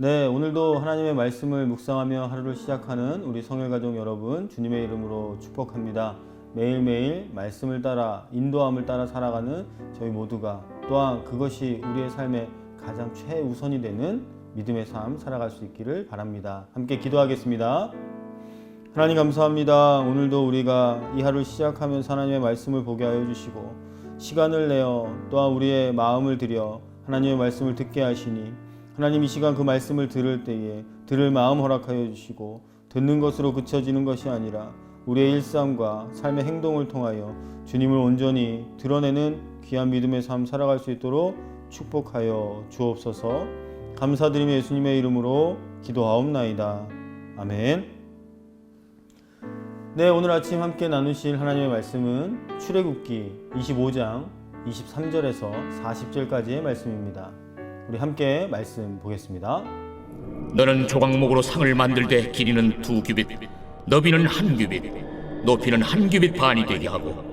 네, 오늘도 하나님의 말씀을 묵상하며 하루를 시작하는 우리 성일가족 여러분 주님의 이름으로 축복합니다. 매일매일 말씀을 따라 인도함을 따라 살아가는 저희 모두가 또한 그것이 우리의 삶의 가장 최우선이 되는 믿음의 삶 살아갈 수 있기를 바랍니다. 함께 기도하겠습니다. 하나님 감사합니다. 오늘도 우리가 이 하루를 시작하면서 하나님의 말씀을 보게 하여 주시고 시간을 내어 또한 우리의 마음을 들여 하나님의 말씀을 듣게 하시니 하나님 이 시간 그 말씀을 들을 때에 들을 마음 허락하여 주시고 듣는 것으로 그쳐지는 것이 아니라 우리의 일상과 삶의 행동을 통하여 주님을 온전히 드러내는 귀한 믿음의 삶 살아갈 수 있도록 축복하여 주옵소서. 감사드리며 예수님의 이름으로 기도하옵나이다. 아멘. 네, 오늘 아침 함께 나누실 하나님의 말씀은 출애굽기 25장 23절에서 40절까지의 말씀입니다. 우리 함께 말씀 보겠습니다. 너는 조각목으로 상을 만들되 길이는 2규빗, 너비는 1규빗, 높이는 1규빗 반이 되게 하고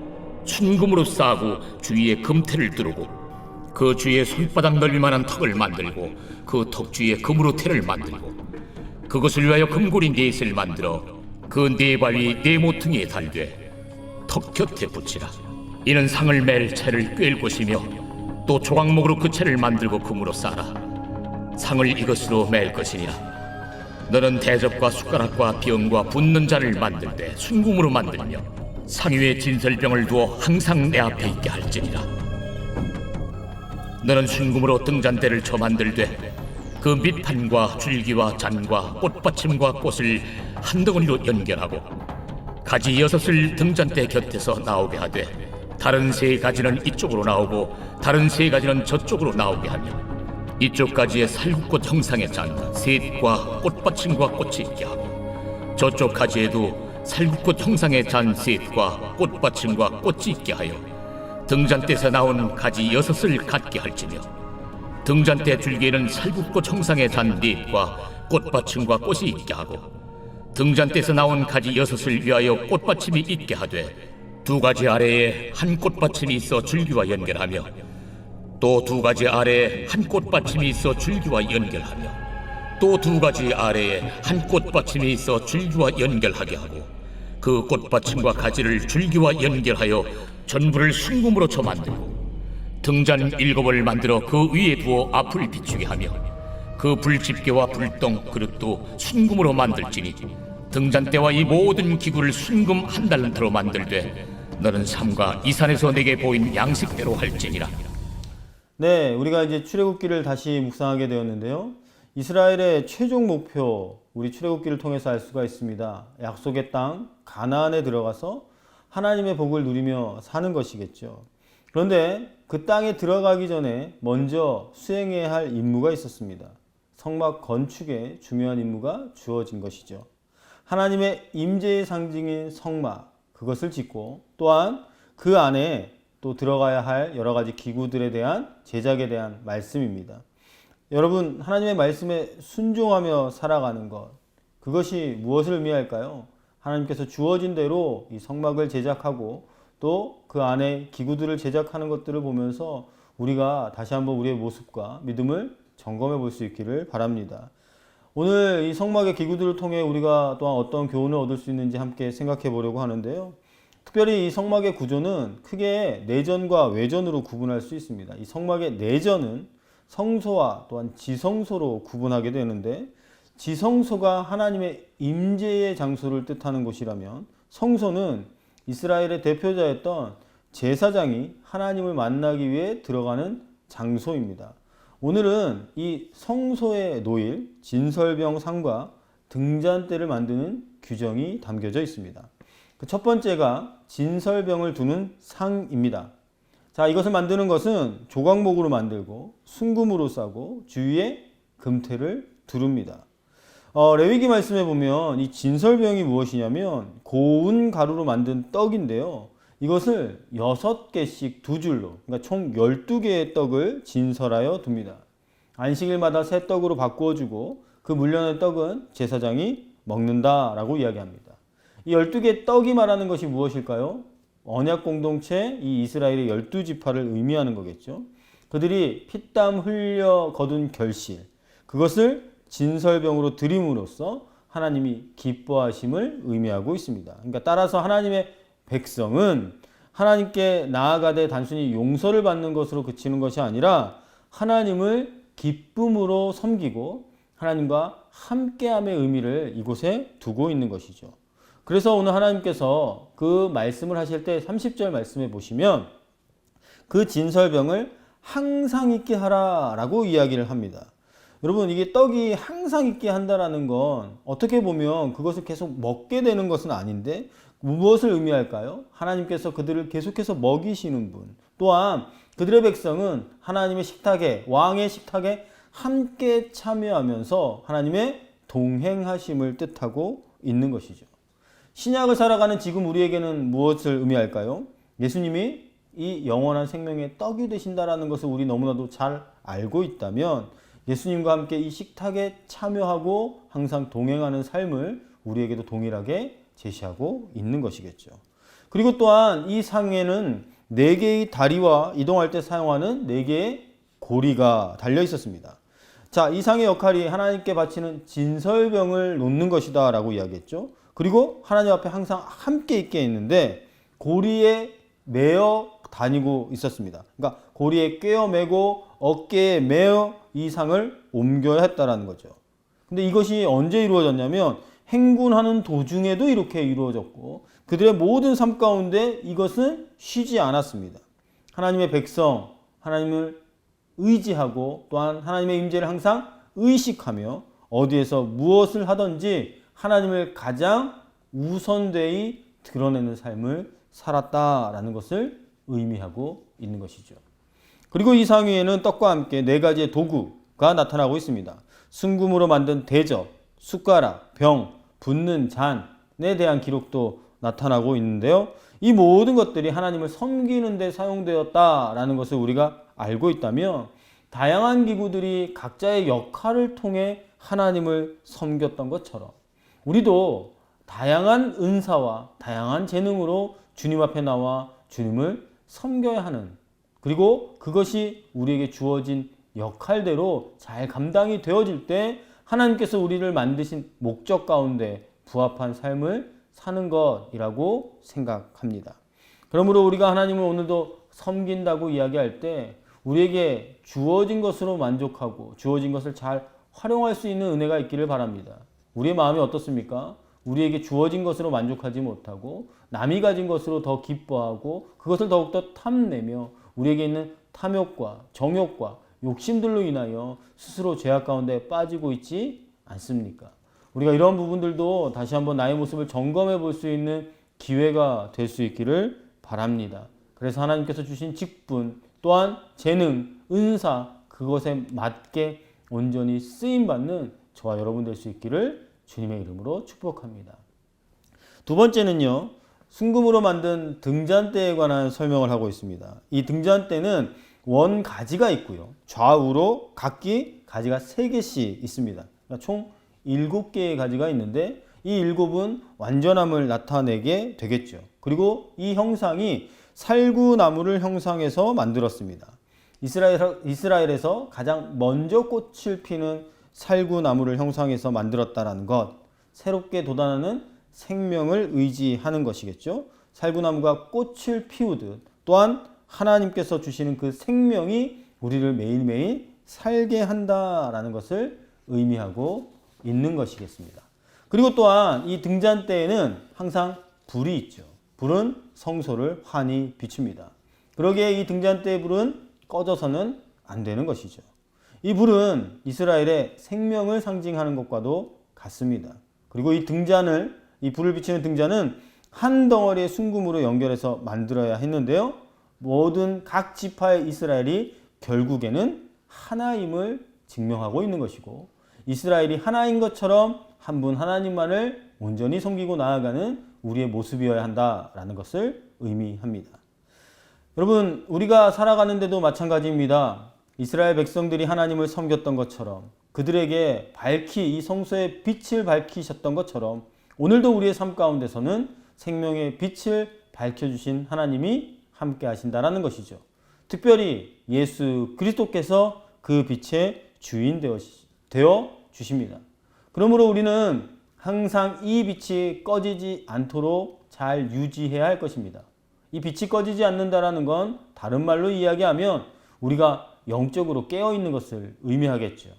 순금으로 싸고 주위에 금태를 두르고 그 주위에 손바닥 넓이만한 턱을 만들고 그 턱 주위에 금으로 태를 만들고 그것을 위하여 금고리 4셋을 만들어 그 4발 위 4모퉁이에 달되 턱 곁에 붙이라. 이는 상을 맬 채를 꿰을 것이며 또 조각목으로 그 채를 만들고 금으로 싸라. 상을 이것으로 맬 것이니라. 너는 대접과 숟가락과 병과 붓는 잔을 만들되 순금으로 만들며 상 위에 진설병을 두어 항상 내 앞에 있게 할지니라. 너는 순금으로 등잔대를 쳐 만들되 그 밑판과 줄기와 잔과 꽃받침과 꽃을 한 덩어리로 연결하고 가지 6을 등잔대 곁에서 나오게 하되 다른 3가지는 이쪽으로 나오고 다른 3가지는 저쪽으로 나오게 하며 이쪽 가지에 살구꽃 형상의 잔 셋과 꽃받침과 꽃이 있게 하고 저쪽 가지에도 살구꽃 형상의 잔 셋과 꽃받침과 꽃이 있게 하여 등잔대에서 나온 가지 6을 갖게 할지며 등잔대 줄기에는 살구꽃 형상의 잔 넷과 꽃받침과 꽃이 있게 하고 등잔대에서 나온 가지 6을 위하여 꽃받침이 있게 하되 2가지 아래에 한 꽃받침이 있어 줄기와 연결하며 또 2가지 아래에 한 꽃받침이 있어 줄기와 연결하며 또 2가지 아래에 한 꽃받침이 있어 줄기와 연결하게 하고 그 꽃받침과 가지를 줄기와 연결하여 전부를 순금으로 쳐 만들고 등잔 7을 만들어 그 위에 두어 앞을 비추게 하며 그 불집게와 불똥 그릇도 순금으로 만들지니 등잔대와 이 모든 기구를 순금 1달란트로 만들되 너는 삼가 이 산에서 내게 보인 양식대로 할지니라. 네, 우리가 이제 출애굽기를 다시 묵상하게 되었는데요. 이스라엘의 최종 목표, 우리 출애굽기를 통해서 알 수가 있습니다. 약속의 땅 가나안에 들어가서 하나님의 복을 누리며 사는 것이겠죠. 그런데 그 땅에 들어가기 전에 먼저 수행해야 할 임무가 있었습니다. 성막 건축에 중요한 임무가 주어진 것이죠. 하나님의 임재의 상징인 성막, 그것을 짓고 또한 그 안에 또 들어가야 할 여러 가지 기구들에 대한 제작에 대한 말씀입니다. 여러분, 하나님의 말씀에 순종하며 살아가는 것, 그것이 무엇을 의미할까요? 하나님께서 주어진 대로 이 성막을 제작하고 또 그 안에 기구들을 제작하는 것들을 보면서 우리가 다시 한번 우리의 모습과 믿음을 점검해 볼 수 있기를 바랍니다. 오늘 이 성막의 기구들을 통해 우리가 또한 어떤 교훈을 얻을 수 있는지 함께 생각해 보려고 하는데요. 특별히 이 성막의 구조는 크게 내전과 외전으로 구분할 수 있습니다. 이 성막의 내전은 성소와 또한 지성소로 구분하게 되는데 지성소가 하나님의 임재의 장소를 뜻하는 곳이라면 성소는 이스라엘의 대표자였던 제사장이 하나님을 만나기 위해 들어가는 장소입니다. 오늘은 이 성소에 놓일 진설병 상과 등잔대를 만드는 규정이 담겨져 있습니다. 그 첫 번째가 진설병을 두는 상입니다. 자, 이것을 만드는 것은 조각목으로 만들고 순금으로 싸고 주위에 금태를 두릅니다. 레위기 말씀에 보면 이 진설병이 무엇이냐면 고운 가루로 만든 떡인데요. 이것을 6개씩 2줄로, 그러니까 총 12개의 떡을 진설하여 둡니다. 안식일마다 새 떡으로 바꾸어주고 그 물려낸 떡은 제사장이 먹는다라고 이야기합니다. 이 12개의 떡이 말하는 것이 무엇일까요? 언약 공동체 이 이스라엘의 12지파를 의미하는 거겠죠. 그들이 피땀 흘려 거둔 결실, 그것을 진설병으로 드림으로써 하나님이 기뻐하심을 의미하고 있습니다. 그러니까 따라서 하나님의 백성은 하나님께 나아가되 단순히 용서를 받는 것으로 그치는 것이 아니라 하나님을 기쁨으로 섬기고 하나님과 함께함의 의미를 이곳에 두고 있는 것이죠. 그래서 오늘 하나님께서 그 말씀을 하실 때 30절 말씀에 보시면 그 진설병을 항상 있게 하라라고 이야기를 합니다. 여러분, 이게 떡이 항상 있게 한다라는 건 어떻게 보면 그것을 계속 먹게 되는 것은 아닌데 무엇을 의미할까요? 하나님께서 그들을 계속해서 먹이시는 분, 또한 그들의 백성은 하나님의 식탁에, 왕의 식탁에 함께 참여하면서 하나님의 동행하심을 뜻하고 있는 것이죠. 신약을 살아가는 지금 우리에게는 무엇을 의미할까요? 예수님이 이 영원한 생명의 떡이 되신다라는 것을 우리 너무나도 잘 알고 있다면 예수님과 함께 이 식탁에 참여하고 항상 동행하는 삶을 우리에게도 동일하게 제시하고 있는 것이겠죠. 그리고 또한 이 상에는 4개의 다리와 이동할 때 사용하는 4개의 고리가 달려 있었습니다. 자, 이 상의 역할이 하나님께 바치는 진설병을 놓는 것이다 라고 이야기했죠. 그리고 하나님 앞에 항상 함께 있게 했는데 고리에 매어 다니고 있었습니다. 그러니까 고리에 꿰어 매고 어깨에 매어 이 상을 옮겨야 했다라는 거죠. 근데 이것이 언제 이루어졌냐면 행군하는 도중에도 이렇게 이루어졌고 그들의 모든 삶 가운데 이것은 쉬지 않았습니다. 하나님의 백성, 하나님을 의지하고 또한 하나님의 임재를 항상 의식하며 어디에서 무엇을 하든지 하나님을 가장 우선되이 드러내는 삶을 살았다라는 것을 의미하고 있는 것이죠. 그리고 이 상 위에는 떡과 함께 4가지의 도구가 나타나고 있습니다. 순금으로 만든 대접, 숟가락, 병, 붓는 잔에 대한 기록도 나타나고 있는데요. 이 모든 것들이 하나님을 섬기는 데 사용되었다라는 것을 우리가 알고 있다면 다양한 기구들이 각자의 역할을 통해 하나님을 섬겼던 것처럼 우리도 다양한 은사와 다양한 재능으로 주님 앞에 나와 주님을 섬겨야 하는, 그리고 그것이 우리에게 주어진 역할대로 잘 감당이 되어질 때 하나님께서 우리를 만드신 목적 가운데 부합한 삶을 사는 것이라고 생각합니다. 그러므로 우리가 하나님을 오늘도 섬긴다고 이야기할 때 우리에게 주어진 것으로 만족하고 주어진 것을 잘 활용할 수 있는 은혜가 있기를 바랍니다. 우리의 마음이 어떻습니까? 우리에게 주어진 것으로 만족하지 못하고 남이 가진 것으로 더 기뻐하고 그것을 더욱더 탐내며 우리에게 있는 탐욕과 정욕과 욕심들로 인하여 스스로 죄악 가운데 빠지고 있지 않습니까? 우리가 이런 부분들도 다시 한번 나의 모습을 점검해 볼 수 있는 기회가 될 수 있기를 바랍니다. 그래서 하나님께서 주신 직분 또한 재능, 은사 그것에 맞게 온전히 쓰임받는 저와 여러분 될 수 있기를 주님의 이름으로 축복합니다. 두 번째는요, 순금으로 만든 등잔대에 관한 설명을 하고 있습니다. 이 등잔대는 원 가지가 있고요. 좌우로 각기 가지가 3개씩 있습니다. 그러니까 총 7개의 가지가 있는데 이 7은 완전함을 나타내게 되겠죠. 그리고 이 형상이 살구나무를 형상해서 만들었습니다. 이스라엘에서 가장 먼저 꽃을 피는 살구나무를 형상해서 만들었다는 것, 새롭게 돋아나는 생명을 의지하는 것이겠죠. 살구나무가 꽃을 피우듯 또한 하나님께서 주시는 그 생명이 우리를 매일매일 살게 한다라는 것을 의미하고 있는 것이겠습니다. 그리고 또한 이 등잔대에는 항상 불이 있죠. 불은 성소를 환히 비춥니다. 그러기에 이 등잔대의 불은 꺼져서는 안 되는 것이죠. 이 불은 이스라엘의 생명을 상징하는 것과도 같습니다. 그리고 이 불을 비추는 등잔은 한 덩어리의 순금으로 연결해서 만들어야 했는데요. 모든 각 지파의 이스라엘이 결국에는 하나임을 증명하고 있는 것이고 이스라엘이 하나인 것처럼 한 분 하나님만을 온전히 섬기고 나아가는 우리의 모습이어야 한다라는 것을 의미합니다. 여러분, 우리가 살아가는데도 마찬가지입니다. 이스라엘 백성들이 하나님을 섬겼던 것처럼 그들에게 이 성소의 빛을 밝히셨던 것처럼 오늘도 우리의 삶 가운데서는 생명의 빛을 밝혀주신 하나님이 함께 하신다라는 것이죠. 특별히 예수 그리스도께서 그 빛의 주인 되어 주십니다. 그러므로 우리는 항상 이 빛이 꺼지지 않도록 잘 유지해야 할 것입니다. 이 빛이 꺼지지 않는다라는 건 다른 말로 이야기하면 우리가 영적으로 깨어있는 것을 의미하겠죠.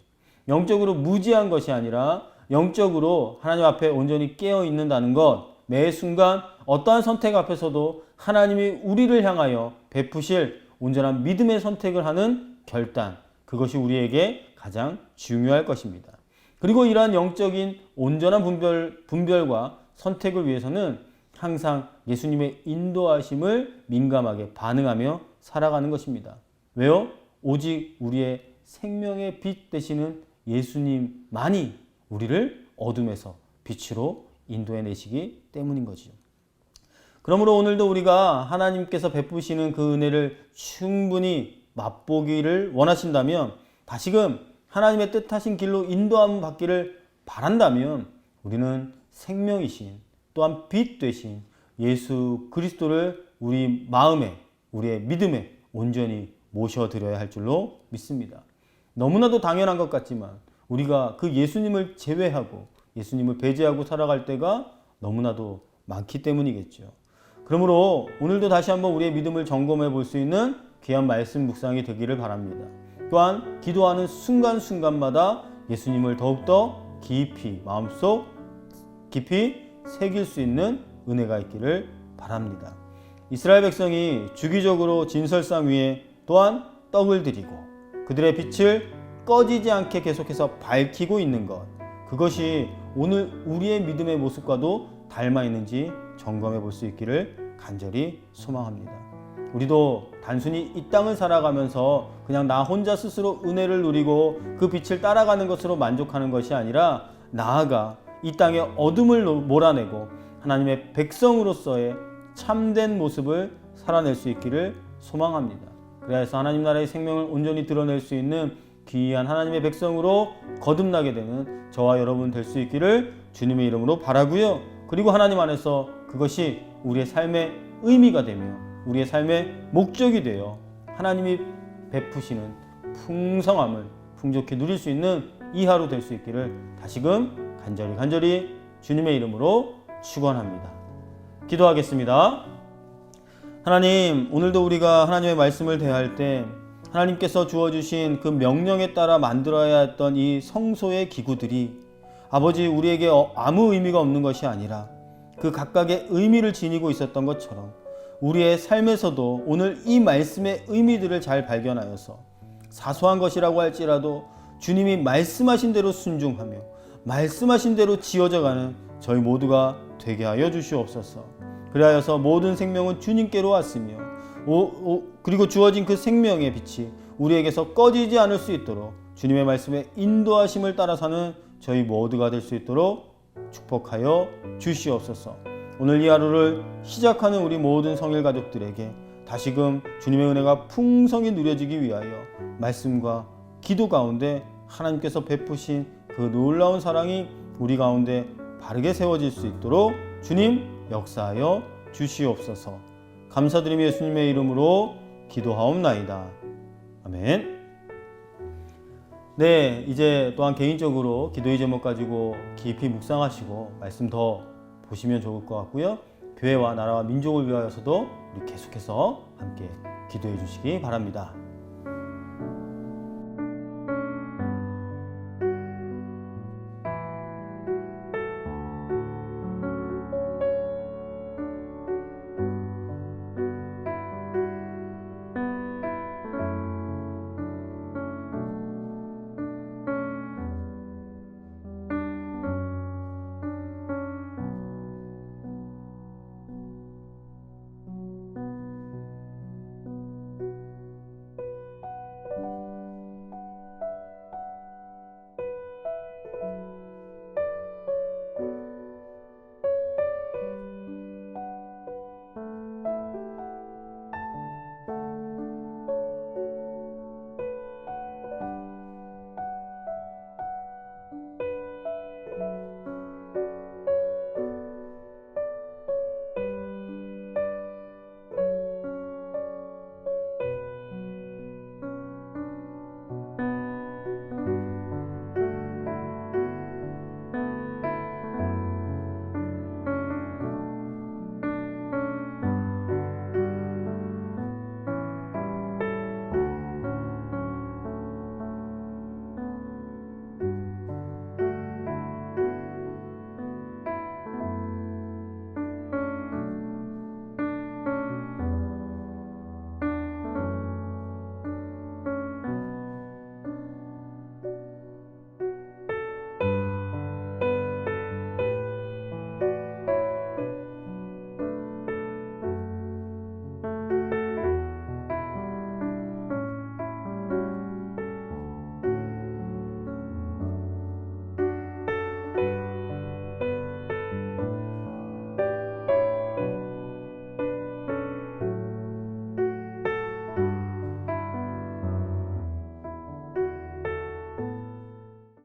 영적으로 무지한 것이 아니라 영적으로 하나님 앞에 온전히 깨어있는다는 것, 매 순간 어떠한 선택 앞에서도 하나님이 우리를 향하여 베푸실 온전한 믿음의 선택을 하는 결단, 그것이 우리에게 가장 중요할 것입니다. 그리고 이러한 영적인 온전한 분별과 선택을 위해서는 항상 예수님의 인도하심을 민감하게 반응하며 살아가는 것입니다. 왜요? 오직 우리의 생명의 빛 되시는 예수님만이 우리를 어둠에서 빛으로 인도해내시기 때문인 거지요. 그러므로 오늘도 우리가 하나님께서 베푸시는 그 은혜를 충분히 맛보기를 원하신다면, 다시금 하나님의 뜻하신 길로 인도함 받기를 바란다면, 우리는 생명이신 또한 빛 되신 예수 그리스도를 우리 마음에, 우리의 믿음에 온전히 모셔드려야 할 줄로 믿습니다. 너무나도 당연한 것 같지만 우리가 그 예수님을 제외하고 예수님을 배제하고 살아갈 때가 너무나도 많기 때문이겠죠. 그러므로 오늘도 다시 한번 우리의 믿음을 점검해 볼 수 있는 귀한 말씀 묵상이 되기를 바랍니다. 또한 기도하는 순간순간마다 예수님을 더욱더 깊이 마음속 깊이 새길 수 있는 은혜가 있기를 바랍니다. 이스라엘 백성이 주기적으로 진설상 위에 또한 떡을 드리고 그들의 빛을 꺼지지 않게 계속해서 밝히고 있는 것, 그것이 오늘 우리의 믿음의 모습과도 닮아 있는지 점검해 볼 수 있기를 간절히 소망합니다. 우리도 단순히 이 땅을 살아가면서 그냥 나 혼자 스스로 은혜를 누리고 그 빛을 따라가는 것으로 만족하는 것이 아니라, 나아가 이 땅의 어둠을 몰아내고 하나님의 백성으로서의 참된 모습을 살아낼 수 있기를 소망합니다. 그래서 하나님 나라의 생명을 온전히 드러낼 수 있는 귀한 하나님의 백성으로 거듭나게 되는 저와 여러분 될 수 있기를 주님의 이름으로 바라고요. 그리고 하나님 안에서 그것이 우리의 삶의 의미가 되며 우리의 삶의 목적이 되어 하나님이 베푸시는 풍성함을 풍족히 누릴 수 있는 이 하루 될 수 있기를 다시금 간절히 주님의 이름으로 축원합니다. 기도하겠습니다. 하나님, 오늘도 우리가 하나님의 말씀을 대할 때 하나님께서 주어주신 그 명령에 따라 만들어야 했던 이 성소의 기구들이 아버지 우리에게 아무 의미가 없는 것이 아니라 그 각각의 의미를 지니고 있었던 것처럼 우리의 삶에서도 오늘 이 말씀의 의미들을 잘 발견하여서 사소한 것이라고 할지라도 주님이 말씀하신 대로 순종하며 말씀하신 대로 지어져가는 저희 모두가 되게 하여 주시옵소서. 그리하여서 모든 생명은 주님께로 왔으며 그리고 주어진 그 생명의 빛이 우리에게서 꺼지지 않을 수 있도록 주님의 말씀에 인도하심을 따라 사는 저희 모두가 될 수 있도록 축복하여 주시옵소서. 오늘 이 하루를 시작하는 우리 모든 성일 가족들에게 다시금 주님의 은혜가 풍성히 누려지기 위하여 말씀과 기도 가운데 하나님께서 베푸신 그 놀라운 사랑이 우리 가운데 바르게 세워질 수 있도록 주님 역사하여 주시옵소서. 감사드리며 예수님의 이름으로 기도하옵나이다. 아멘. 네, 이제 또한 개인적으로 기도의 제목 가지고 깊이 묵상하시고 말씀 더 보시면 좋을 것 같고요. 교회와 나라와 민족을 위하여서도 우리 계속해서 함께 기도해 주시기 바랍니다.